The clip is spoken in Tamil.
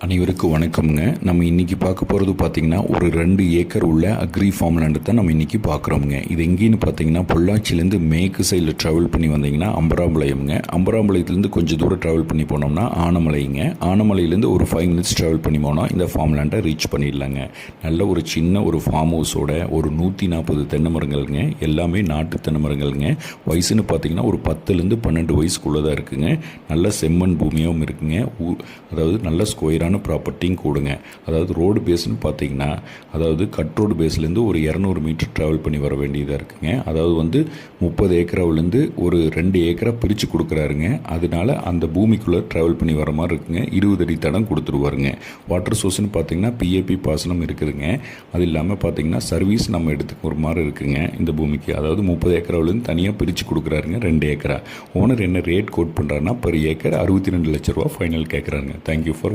அனைவருக்கும் வணக்கம்ங்க. நம்ம இன்றைக்கி பார்க்க போகிறது பார்த்திங்கன்னா ஒரு 2 ஏக்கர் உள்ள அக்ரி ஃபார்ம் லேண்டு தான் நம்ம இன்றைக்கி பார்க்குறோமுங்க. இது எங்கேன்னு பார்த்தீங்கன்னா பொள்ளாச்சிலேருந்து மேற்கு சைடில் ட்ராவல் பண்ணி வந்தீங்கன்னா அம்பராம்பாளையம்ங்க. அம்பராம்பாளையத்துலேருந்து கொஞ்சம் தூரம் ட்ராவல் பண்ணி போனோம்னா ஆனமலைங்க. ஆனமலையிலேருந்து ஒரு 5 மினிட்ஸ் ட்ராவல் பண்ணி போனால் இந்த ஃபார்ம் லேண்டை ரீச் பண்ணிடலாங்க. நல்ல ஒரு சின்ன ஒரு ஃபார்ம் ஹவுஸோட ஒரு 140 தென்னை மரங்கள்ங்க. எல்லாமே நாட்டு தென்னை மரங்கள்ங்க. வயசுன்னு பார்த்தீங்கன்னா ஒரு 10லேருந்து 12 வயசுக்குள்ளே தான் இருக்குங்க. நல்ல செம்மண் பூமியாகவும் இருக்குங்க. அதாவது நல்ல ஸ்கொயரான ப்ராப்பர்ட்டியும் கூடுங்க. அதாவது ரோடு பேஸ்ன்னு பார்த்தீங்கன்னா கட் ரோடு பேஸ்லேருந்து ஒரு 200 மீட்டர் ட்ராவல் பண்ணி வர வேண்டியதாக இருக்குங்க. அதாவது 30 ஏக்கராவிலேருந்து ஒரு 2 ஏக்கரா பிரித்து கொடுக்குறாருங்க. அதனால அந்த பூமிக்குள்ளே ட்ராவல் பண்ணி வர மாதிரி இருக்குங்க. 20 அடி தடம் கொடுத்துருவாருங்க. வாட்டர் சோர்ஸ்னு பார்த்தீங்கன்னா பிஏபி பாசனம் இருக்குதுங்க. அது இல்லாமல் பார்த்தீங்கன்னா சர்வீஸ் நம்ம எடுத்துக்கிற மாதிரி இருக்குங்க இந்த பூமிக்கு. அதாவது 30 ஏக்கராவிலேருந்து தனியாக பிரித்து கொடுக்குறாருங்க 2 ஏக்கரா. ஓனர் என்ன ரேட் கோட் பண்ணுறாருன்னா per ஏக்கர் 62 லட்ச ரூபா ஃபைனல் கேட்குறாங்க. Thank you for